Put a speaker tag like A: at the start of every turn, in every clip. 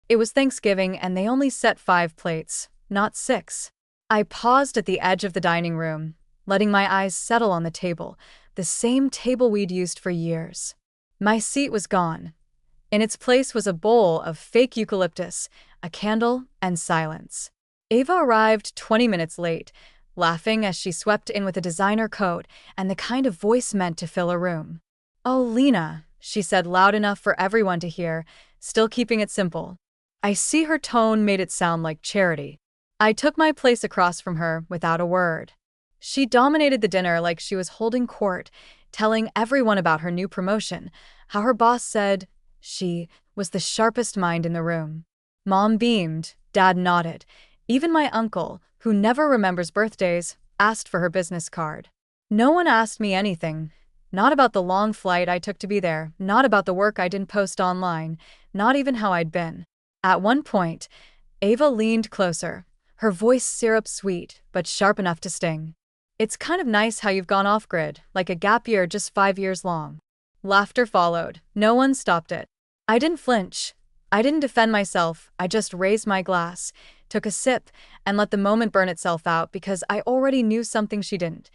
A: It was Thanksgiving and they only set 5 plates, not 6. I paused at the edge of the dining room, letting my eyes settle on the table, the same table we'd used for years. My seat was gone. In its place was a bowl of fake eucalyptus, a candle, and silence. Ava arrived 20 minutes late, laughing as she swept in with a designer coat and the kind of voice meant to fill a room. "Oh, Lena," she said loud enough for everyone to hear, still keeping it simple. I see her tone made it sound like charity. I took my place across from her without a word. She dominated the dinner like she was holding court, telling everyone about her new promotion, how her boss said she was the sharpest mind in the room. Mom beamed, Dad nodded. Even my uncle, who never remembers birthdays, asked for her business card. No one asked me anything. Not about the long flight I took to be there, not about the work I didn't post online, not even how I'd been. At one point, Ava leaned closer, her voice syrup-sweet, but sharp enough to sting. "It's kind of nice how you've gone off-grid, like a gap year just 5 years long." Laughter followed. No one stopped it. I didn't flinch. I didn't defend myself. I just raised my glass, took a sip, and let the moment burn itself out because I already knew something she didn't.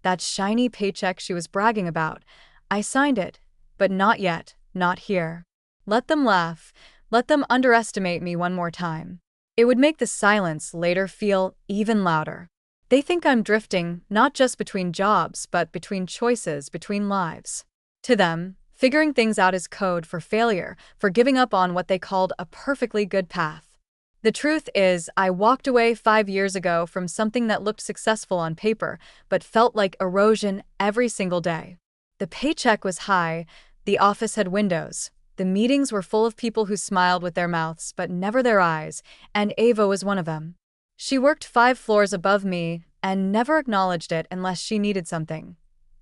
A: That shiny paycheck she was bragging about. I signed it, but not yet, not here. Let them laugh. Let them underestimate me one more time. It would make the silence later feel even louder. They think I'm drifting, not just between jobs, but between choices, between lives. To them, figuring things out is code for failure, for giving up on what they called a perfectly good path. The truth is, I walked away 5 years ago from something that looked successful on paper, but felt like erosion every single day. The paycheck was high, the office had windows, the meetings were full of people who smiled with their mouths but never their eyes, and Ava was one of them. She worked 5 floors above me and never acknowledged it unless she needed something.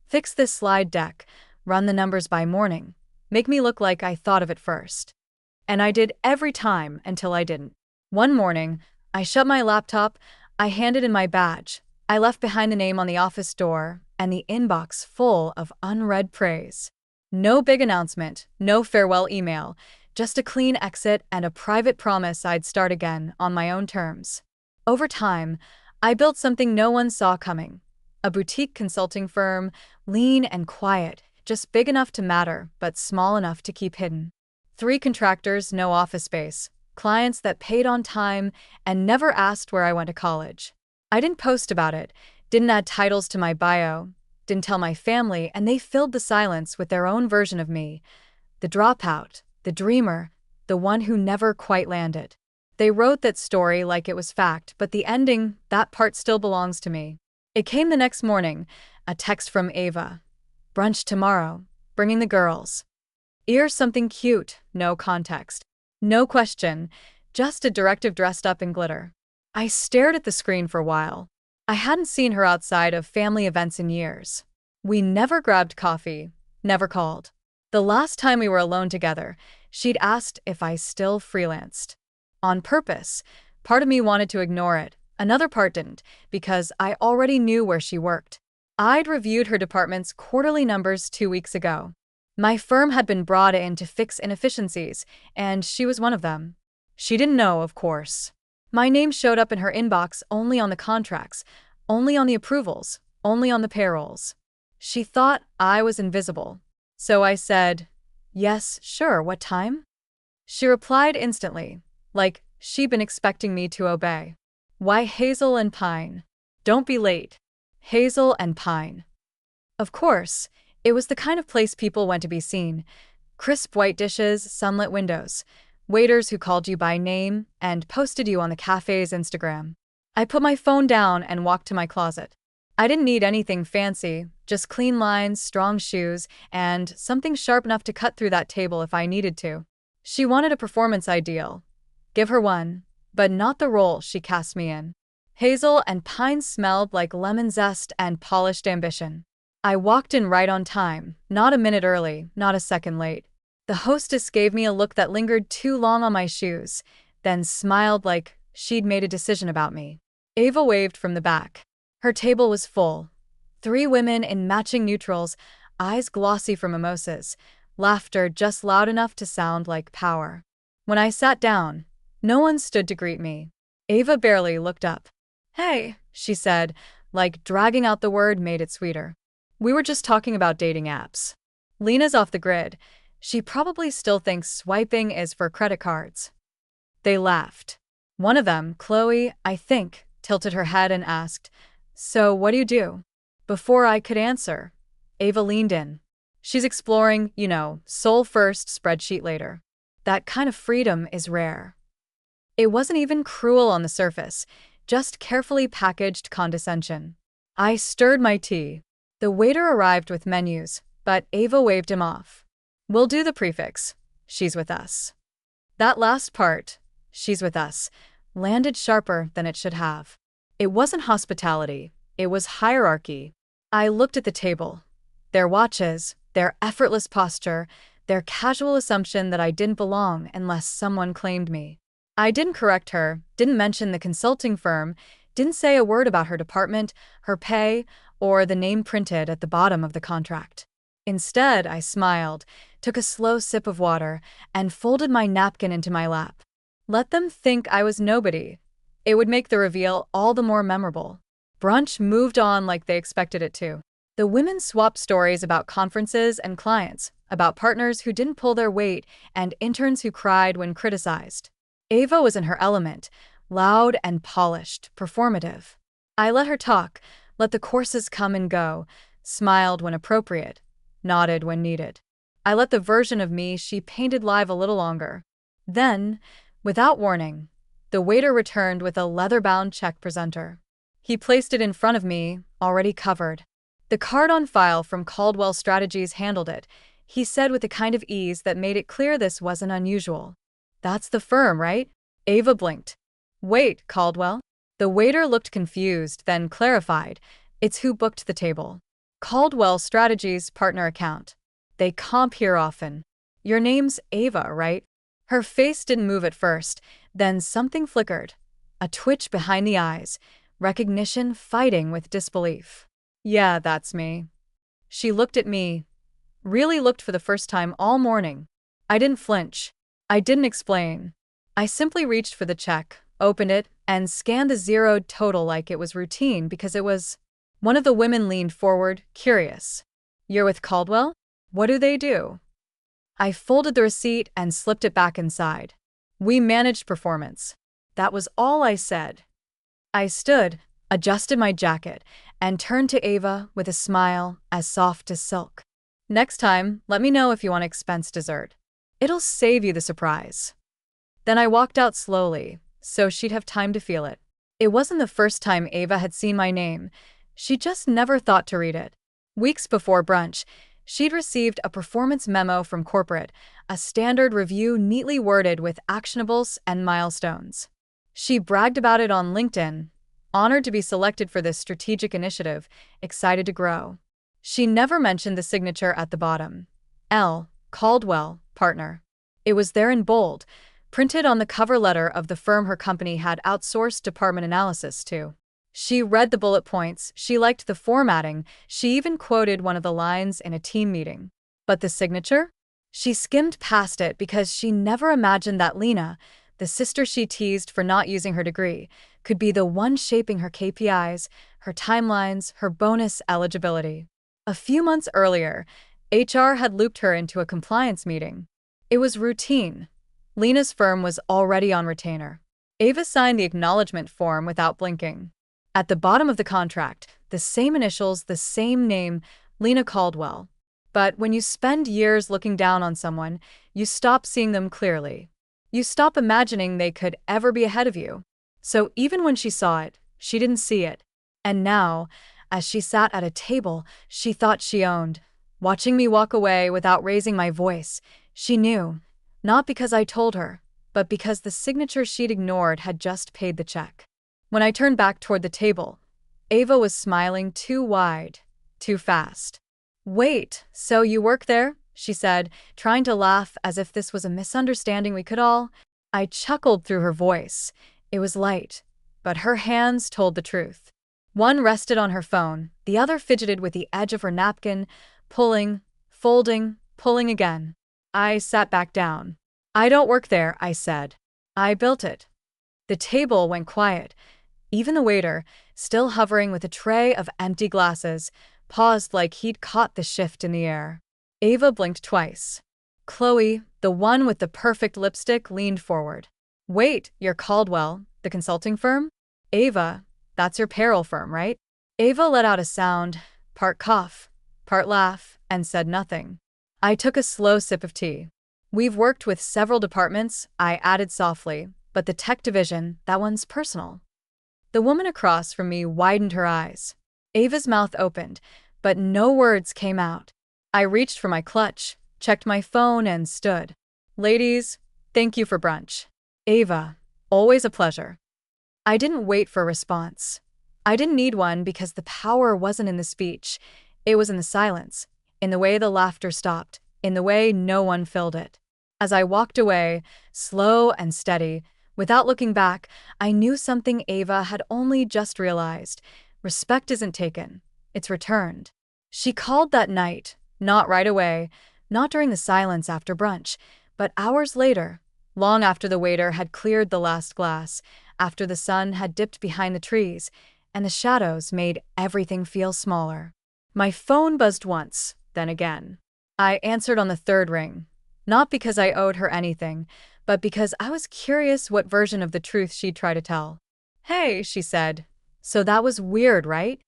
A: Fix this slide deck, run the numbers by morning, make me look like I thought of it first. And I did every time until I didn't. One morning, I shut my laptop, I handed in my badge, I left behind the name on the office door and the inbox full of unread praise. No big announcement, no farewell email, just a clean exit and a private promise I'd start again on my own terms. Over time, I built something no one saw coming. A boutique consulting firm, lean and quiet, just big enough to matter, but small enough to keep hidden. 3 contractors, no office space. Clients that paid on time and never asked where I went to college. I didn't post about it, didn't add titles to my bio, didn't tell my family, and they filled the silence with their own version of me. The dropout, the dreamer, the one who never quite landed. They wrote that story like it was fact, but the ending, that part still belongs to me. It came the next morning, a text from Ava. "Brunch tomorrow, bringing the girls." Here's something cute, no context. No question, just a directive dressed up in glitter. I stared at the screen for a while. I hadn't seen her outside of family events in years. We never grabbed coffee, never called. The last time we were alone together, she'd asked if I still freelanced. On purpose, part of me wanted to ignore it, another part didn't, because I already knew where she worked. I'd reviewed her department's quarterly numbers 2 weeks ago. My firm had been brought in to fix inefficiencies, and she was one of them. She didn't know, of course. My name showed up in her inbox only on the contracts, only on the approvals, only on the payrolls. She thought I was invisible. So I said, "Yes, sure, what time?" She replied instantly, like she'd been expecting me to obey. "Why Hazel and Pine? Don't be late." Hazel and Pine. Of course, it was the kind of place people went to be seen. Crisp white dishes, sunlit windows, waiters who called you by name and posted you on the cafe's Instagram. I put my phone down and walked to my closet. I didn't need anything fancy, just clean lines, strong shoes, and something sharp enough to cut through that table if I needed to. She wanted a performance ideal. Give her one, but not the role she cast me in. Hazel and Pine smelled like lemon zest and polished ambition. I walked in right on time, not a minute early, not a second late. The hostess gave me a look that lingered too long on my shoes, then smiled like she'd made a decision about me. Ava waved from the back. Her table was full. 3 women in matching neutrals, eyes glossy from mimosas, laughter just loud enough to sound like power. When I sat down, No one stood to greet me. Ava barely looked up. "Hey," she said, like dragging out the word made it sweeter. "We were just talking about dating apps. Lena's off the grid. She probably still thinks swiping is for credit cards." They laughed. One of them, Chloe, I think, tilted her head and asked, "So what do you do?" Before I could answer, Ava leaned in. "She's exploring, soul first, spreadsheet later. That kind of freedom is rare." It wasn't even cruel on the surface, just carefully packaged condescension. I stirred my tea. The waiter arrived with menus, but Ava waved him off. "We'll do the prefix. She's with us." That last part, "she's with us," landed sharper than it should have. It wasn't hospitality, it was hierarchy. I looked at the table. Their watches, their effortless posture, their casual assumption that I didn't belong unless someone claimed me. I didn't correct her, didn't mention the consulting firm, didn't say a word about her department, her pay, or the name printed at the bottom of the contract. Instead, I smiled, took a slow sip of water, and folded my napkin into my lap. Let them think I was nobody. It would make the reveal all the more memorable. Brunch moved on like they expected it to. The women swapped stories about conferences and clients, about partners who didn't pull their weight, and interns who cried when criticized. Ava was in her element, loud and polished, performative. I let her talk, let the courses come and go, smiled when appropriate, nodded when needed. I let the version of me she painted live a little longer. Then, without warning, the waiter returned with a leather-bound check presenter. He placed it in front of me, already covered. The card on file from Caldwell Strategies handled it, he said with a kind of ease that made it clear this wasn't unusual. "That's the firm, right?" Ava blinked. "Wait, Caldwell?" The waiter looked confused, then clarified, "It's who booked the table. Caldwell Strategies partner account. They comp here often. Your name's Ava, right?" Her face didn't move at first, then something flickered. A twitch behind the eyes, recognition fighting with disbelief. "Yeah, that's me." She looked at me. Really looked for the first time all morning. I didn't flinch. I didn't explain. I simply reached for the check, opened it, and scanned the zeroed total like it was routine because it was. One of the women leaned forward, curious. "You're with Caldwell? What do they do?" I folded the receipt and slipped it back inside. "We managed performance." That was all I said. I stood, adjusted my jacket, and turned to Ava with a smile as soft as silk. "Next time, let me know if you want to expense dessert. It'll save you the surprise." Then I walked out slowly, so she'd have time to feel it. It wasn't the first time Ava had seen my name. She just never thought to read it. Weeks before brunch, she'd received a performance memo from corporate, a standard review neatly worded with actionables and milestones. She bragged about it on LinkedIn, honored to be selected for this strategic initiative, excited to grow. She never mentioned the signature at the bottom. L. Caldwell, partner. It was there in bold, printed on the cover letter of the firm her company had outsourced department analysis to. She read the bullet points, she liked the formatting, she even quoted one of the lines in a team meeting. But the signature? She skimmed past it because she never imagined that Lena, the sister she teased for not using her degree, could be the one shaping her KPIs, her timelines, her bonus eligibility. A few months earlier, HR had looped her into a compliance meeting. It was routine. Lena's firm was already on retainer. Ava signed the acknowledgement form without blinking. At the bottom of the contract, the same initials, the same name, Lena Caldwell. But when you spend years looking down on someone, you stop seeing them clearly. You stop imagining they could ever be ahead of you. So even when she saw it, she didn't see it. And now, as she sat at a table she thought she owned, watching me walk away without raising my voice, she knew, not because I told her, but because the signature she'd ignored had just paid the check. When I turned back toward the table, Ava was smiling too wide, too fast. "Wait, so you work there?" she said, trying to laugh as if this was a misunderstanding we could all. I chuckled through her voice. It was light, but her hands told the truth. One rested on her phone, the other fidgeted with the edge of her napkin, pulling, folding, pulling again. I sat back down. "I don't work there," I said. I built it. The table went quiet. Even the waiter, still hovering with a tray of empty glasses, paused like he'd caught the shift in the air. Ava blinked twice. Chloe, the one with the perfect lipstick, leaned forward. Wait, you're Caldwell, the consulting firm? Ava, that's your payroll firm, right? Ava let out a sound, part cough, part laugh, and said nothing. I took a slow sip of tea. We've worked with several departments, I added softly, but the tech division, that one's personal. The woman across from me widened her eyes. Ava's mouth opened, but no words came out. I reached for my clutch, checked my phone, and stood. Ladies, thank you for brunch. Ava, always a pleasure. I didn't wait for a response. I didn't need one because the power wasn't in the speech. It was in the silence, in the way the laughter stopped, in the way no one filled it. As I walked away, slow and steady, without looking back, I knew something Ava had only just realized. Respect isn't taken, it's returned. She called that night, not right away, not during the silence after brunch, but hours later, long after the waiter had cleared the last glass, after the sun had dipped behind the trees, and the shadows made everything feel smaller. My phone buzzed once, then again. I answered on the third ring, not because I owed her anything, but because I was curious what version of the truth she'd try to tell. Hey, she said. So that was weird, right?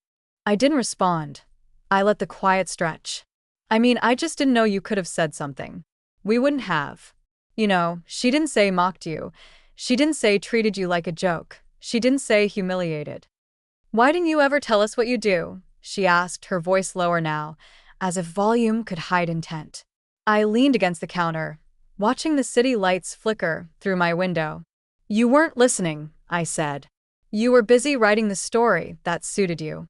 A: I didn't respond. I let the quiet stretch. I mean, I just didn't know you could have said something. We wouldn't have. You know, she didn't say mocked you. She didn't say treated you like a joke. She didn't say humiliated. Why didn't you ever tell us what you do? She asked, her voice lower now, as if volume could hide intent. I leaned against the counter, watching the city lights flicker through my window. You weren't listening, I said. You were busy writing the story that suited you.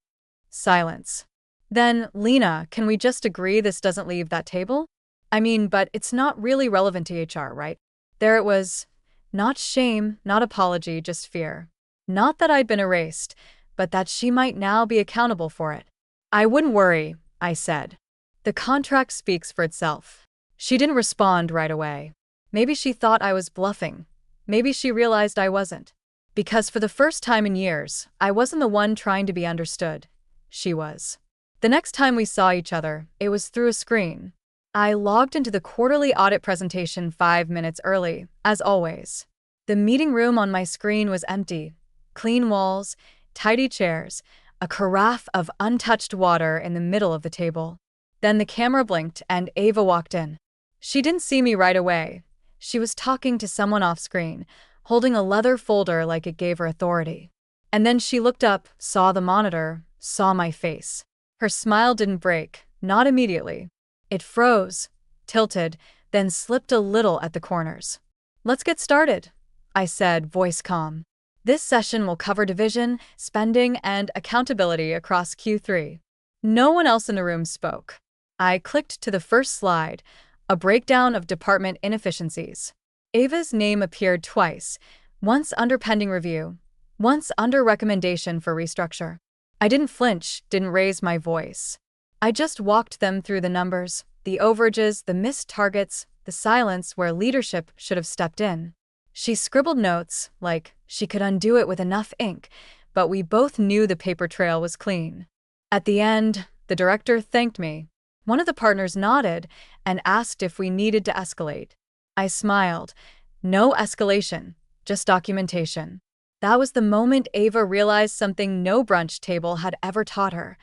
A: Silence. Then, Lena, can we just agree this doesn't leave that table? I mean, but it's not really relevant to HR, right? There it was. Not shame, not apology, just fear. Not that I'd been erased, but that she might now be accountable for it. I wouldn't worry, I said. The contract speaks for itself. She didn't respond right away. Maybe she thought I was bluffing. Maybe she realized I wasn't. Because for the first time in years, I wasn't the one trying to be understood. She was. The next time we saw each other, it was through a screen. I logged into the quarterly audit presentation 5 minutes early, as always. The meeting room on my screen was empty. Clean walls, tidy chairs, a carafe of untouched water in the middle of the table. Then the camera blinked and Ava walked in. She didn't see me right away. She was talking to someone off screen, holding a leather folder like it gave her authority. And then she looked up, saw the monitor, saw my face. Her smile didn't break, not immediately. It froze, tilted, then slipped a little at the corners. Let's get started, I said, voice calm. This session will cover division, spending, and accountability across Q3. No one else in the room spoke. I clicked to the first slide, a breakdown of department inefficiencies. Ava's name appeared twice, once under pending review, once under recommendation for restructure. I didn't flinch, didn't raise my voice. I just walked them through the numbers, the overages, the missed targets, the silence where leadership should have stepped in. She scribbled notes, like she could undo it with enough ink, but we both knew the paper trail was clean. At the end, the director thanked me. One of the partners nodded and asked if we needed to escalate. I smiled. No escalation, just documentation. That was the moment Ava realized something no brunch table had ever taught her.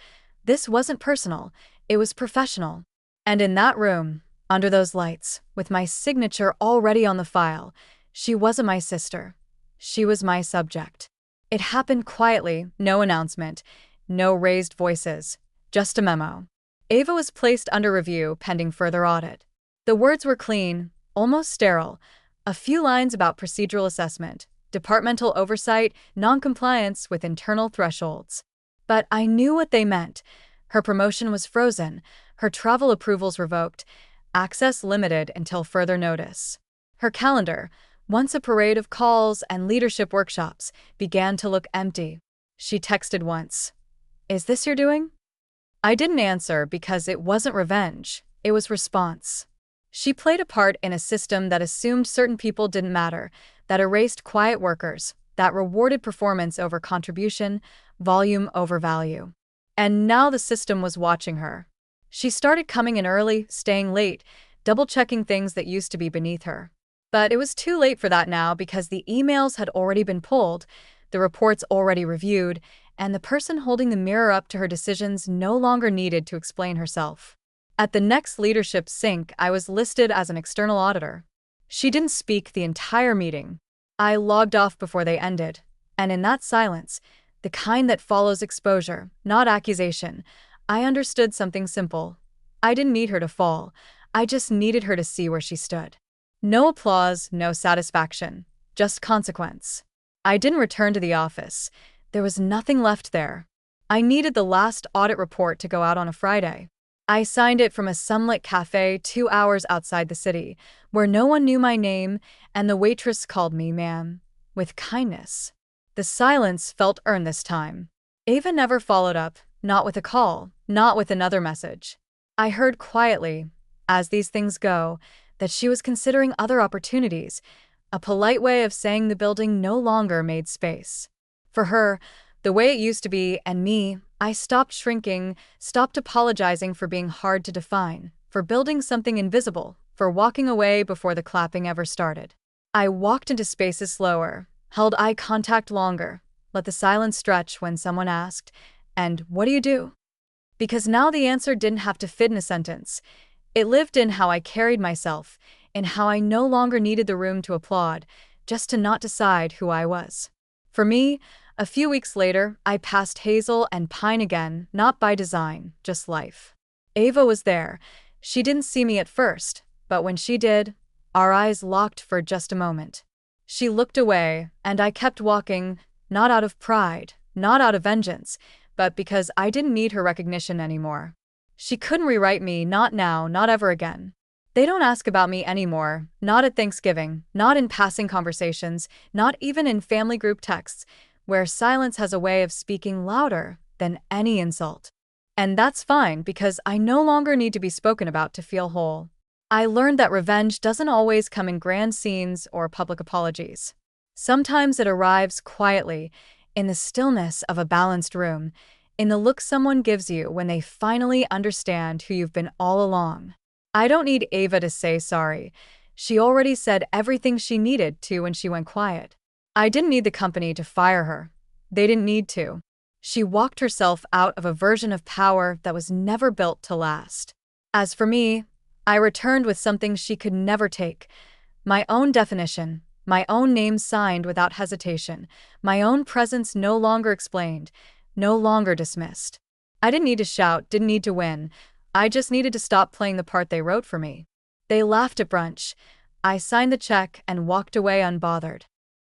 A: This wasn't personal, it was professional. And in that room, under those lights, with my signature already on the file, she wasn't my sister. She was my subject. It happened quietly, no announcement, no raised voices, just a memo. Ava was placed under review pending further audit. The words were clean, almost sterile, a few lines about procedural assessment, departmental oversight, non-compliance with internal thresholds. But I knew what they meant. Her promotion was frozen, her travel approvals revoked, access limited until further notice. Her calendar, once a parade of calls and leadership workshops, began to look empty. She texted once. Is this your doing? I didn't answer because it wasn't revenge, it was response. She played a part in a system that assumed certain people didn't matter, that erased quiet workers, that rewarded performance over contribution, volume over value. And now the system was watching her. She started coming in early, staying late, double-checking things that used to be beneath her. But it was too late for that now because the emails had already been pulled, the reports already reviewed, and the person holding the mirror up to her decisions no longer needed to explain herself. At the next leadership sync, I was listed as an external auditor. She didn't speak the entire meeting. I logged off before they ended, and in that silence, the kind that follows exposure, not accusation, I understood something simple. I didn't need her to fall. I just needed her to see where she stood. No applause, no satisfaction, just consequence. I didn't return to the office. There was nothing left there. I needed the last audit report to go out on a Friday. I signed it from a sunlit cafe 2 hours outside the city, where no one knew my name, and the waitress called me ma'am, with kindness. The silence felt earned this time. Ava never followed up, not with a call, not with another message. I heard quietly, as these things go, that she was considering other opportunities, a polite way of saying the building no longer made space. For her, the way it used to be, and me, I stopped shrinking, stopped apologizing for being hard to define, for building something invisible, for walking away before the clapping ever started. I walked into spaces slower, held eye contact longer, let the silence stretch when someone asked, "And what do you do?" Because now the answer didn't have to fit in a sentence. It lived in how I carried myself, in how I no longer needed the room to applaud, just to not decide who I was. For me, a few weeks later, I passed Hazel and Pine again, not by design, just life. Ava was there. She didn't see me at first, but when she did, our eyes locked for just a moment. She looked away, and I kept walking, not out of pride, not out of vengeance, but because I didn't need her recognition anymore. She couldn't rewrite me, not now, not ever again. They don't ask about me anymore, not at Thanksgiving, not in passing conversations, not even in family group texts, where silence has a way of speaking louder than any insult. And that's fine because I no longer need to be spoken about to feel whole. I learned that revenge doesn't always come in grand scenes or public apologies. Sometimes it arrives quietly, in the stillness of a balanced room, in the look someone gives you when they finally understand who you've been all along. I don't need Ava to say sorry. She already said everything she needed to when she went quiet. I didn't need the company to fire her. They didn't need to. She walked herself out of a version of power that was never built to last. As for me, I returned with something she could never take. My own definition, my own name signed without hesitation, my own presence no longer explained, no longer dismissed. I didn't need to shout, didn't need to win. I just needed to stop playing the part they wrote for me. They laughed at brunch. I signed the check and walked away unbothered.